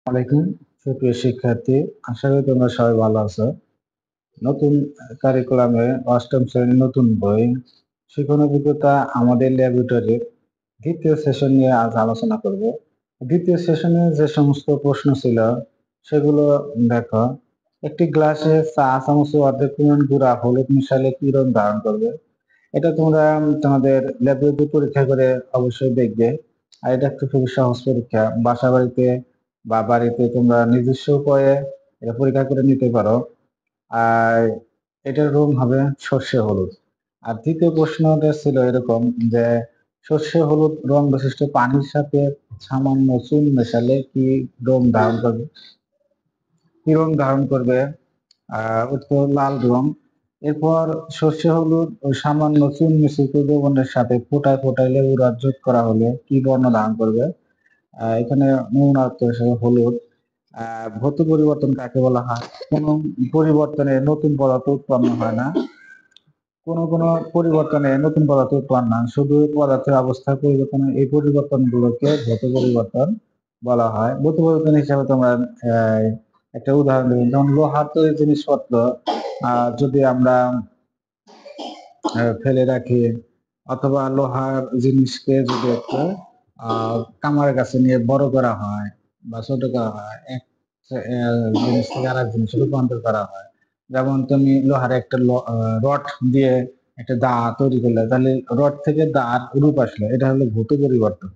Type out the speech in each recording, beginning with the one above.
আলাইকুম সুপ্রিয় শিক্ষার্থী, আশা করি তোমরা সবাই ভালো আছো। নতুন কারিকুলামে অষ্টম শ্রেণীর নতুন বই শিখন অভিজ্ঞতা আমাদের ল্যাবরেটরির দ্বিতীয় সেশন নিয়ে আজ আলোচনা করব। দ্বিতীয় সেশনে যে সমস্ত প্রশ্ন ছিল সেগুলো দেখো। একটি গ্লাসে চা চামচে অর্ধেক পরিমাণ গুঁড়া হলুদ মিশালে কি রং ধারণ করবে? এটা তোমরা তোমাদের ল্যাবরেটরি পরীক্ষা করে অবশ্যই দেখবে। আর এটা একটা খুবই সহজ পরীক্ষা, বাসা বাড়িতে বা বাড়িতে তোমরা নিজস্ব উপায়ে এটা পরীক্ষা করে নিতে পারো। আর এটার রং হবে সর্ষে হলুদ। আর দ্বিতীয় প্রশ্নটা ছিল এরকম যে সর্ষে হলুদ রং বিশিষ্ট পানির সাথে সামান্য চুন মেশালে কি রং ধারণ করবে? কি রং ধারণ করবে? উত্তর লাল রং। এরপর সর্ষে হলুদ ও সামান্য চুন মিশ্রিত দ্রবণের সাথে ফোটায় ফোটায় লেবুর রস যোগ করা হলে কি বর্ণ ধারণ করবে? এখানে নমুনা উত্তর হিসেবে হলুদ। ভৌত পরিবর্তন কাকে বলা হয়? কোনো পরিবর্তনে নতুন পদার্থ উৎপন্ন হয় না। কোনো পরিবর্তনে নতুন পদার্থ উৎপন্ন না, শুধু পদার্থের অবস্থার পরিবর্তনে এই পরিবর্তনগুলোকে ভৌত পরিবর্তন বলা হয়। ভৌত পরিবর্তন হিসাবে তোমরা একটা উদাহরণ দেবেন, যেমন লোহার তৈরি জিনিসপত্র যদি আমরা ফেলে রাখি, অথবা লোহার জিনিসকে যদি একটা কামারের কাছে নিয়ে বড় করা হয় বা ছোট করা হয়, এক জিনিস থেকে আর এক জিনিসে রূপান্তর করা হয়। যেমন তুমি লোহার একটা রড দিয়ে একটা দা তৈরি করলে, তাহলে রড থেকে দার রূপ আসলো, এটা হলো ভৌত পরিবর্তন।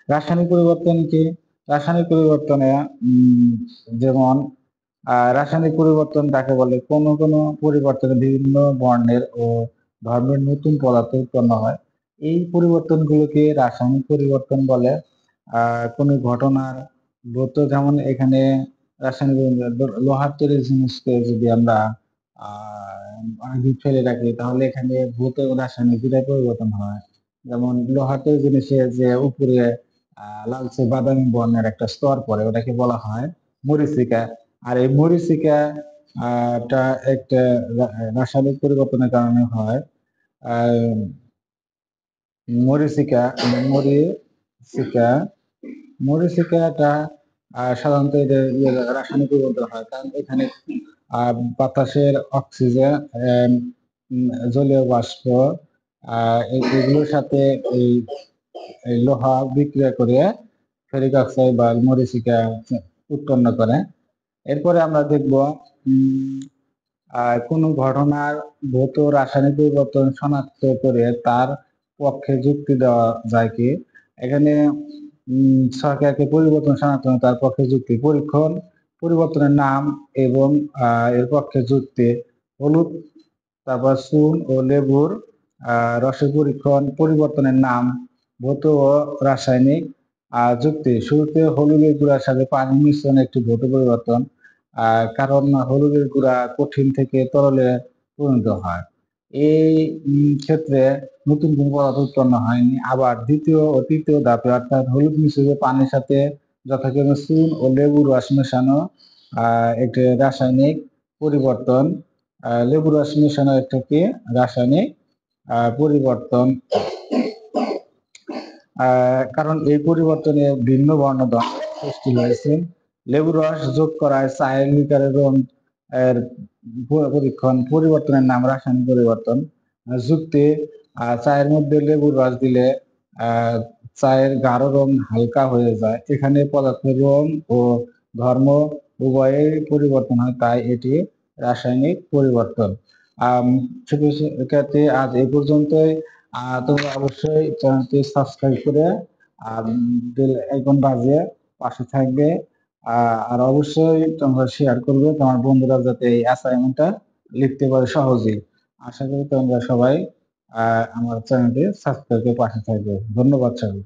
রাসায়নিক পরিবর্তন কি? রাসায়নিক পরিবর্তনে যেমন রাসায়নিক পরিবর্তন কাকে বলে? কোনো পরিবর্তনে বিভিন্ন বর্ণের ও ধর্মের নতুন পদার্থ উৎপন্ন হয়। এই পরিবর্তনগুলোকে রাসায়নিক পরিবর্তন বলে। কোনো ঘটনার ভৌত, যেমন এখানে রাসায়নিক লোহার তৈরি জিনিসকে যদি আমরা ফেলে রাখি, তাহলে এখানে ভৌত ও রাসায়নিক দুটাই পরিবর্তন হয়। যেমন লোহার তৈরি জিনিসের যে উপরে লালচে বাদামি বর্ণের একটা স্তর পড়ে, ওটাকে বলা হয় মরিচিকা। আর এই মরিচিকা টা একটা রাসায়নিক পরিবর্তনের কারণে হয়। আহ, মরিচিকা মরিচিকা মরিচিকাটা সাধারণত এটা রাসায়নিক পরিবর্তন হয়, কারণ এখানে বাতাসের অক্সিজেন, জলীয় বাষ্প এগুলোর সাথে এই লোহা বিক্রিয়া করে ফেরিক অক্সাইড বা মরিচিকা উৎপন্ন করে। এরপরে আমরা দেখব কোন ঘটনার ভৌত রাসায়নিক পরিবর্তন শনাক্ত করে তার পক্ষে যুক্তি দেওয়া যায় কি? এখানে সরকারকে পরিবর্তন শনাক্ত করে তার পক্ষে যুক্তি পরীক্ষণ, পরিবর্তনের নাম এবং এর পক্ষে যুক্তি। হলুদ, তারপর চুন ও লেবুর রসের পরীক্ষণ, পরিবর্তনের নাম, ভৌত ও রাসায়নিক যুক্তি। শুরুতে হলুদের গুঁড়ার সাথে পানি মিশ্রণ একটি ভৌত পরিবর্তন, কারণ হলুদের গুঁড়া কঠিন থেকে তরলে পরিণত হয়। এই ক্ষেত্রে নতুন কোনো পদার্থ উৎপন্ন হয়নি। আবার দ্বিতীয় ও তৃতীয় ধাপে, অর্থাৎ হলুদ মিশ্রিত পানির সাথে যথাক্রমে চুন ও লেবুর রস মেশানো একটি রাসায়নিক পরিবর্তন, লেবুর রস মেশানো একটি রাসায়নিক পরিবর্তন। কারণ এই পরিবর্তনে ভিন্ন বর্ণদ্বন্দ্ব সৃষ্টি হয়েছে। লেবুর রস যোগ করায় চায়ের লিকারের রং এর পরীক্ষণ, পরিবর্তনের নাম রাসায়নিক পরিবর্তন। যুক্তি, চায়ের মধ্যে লেবুর রস দিলে চায়ের গাঢ় রং হালকা হয়ে যায়। এখানে পদার্থের রং ও ধর্ম উভয়ের পরিবর্তন হয়, তাই এটি রাসায়নিক পরিবর্তন। শিক্ষার্থী, আজ এই পর্যন্তই। তোমরা অবশ্যই চ্যানেলটি সাবস্ক্রাইব করে বেল আইকন বাজিয়ে পাশে থাকবে। আর অবশ্যই তোমরা শেয়ার করবে তোমার বন্ধুরা, যাতে এই অ্যাসাইনমেন্টটা লিখতে পারে সহজেই। আশা করি তোমরা সবাই আমার চ্যানেলটি সাবস্ক্রাইব করে পাশে থাকবে। ধন্যবাদ সবাই।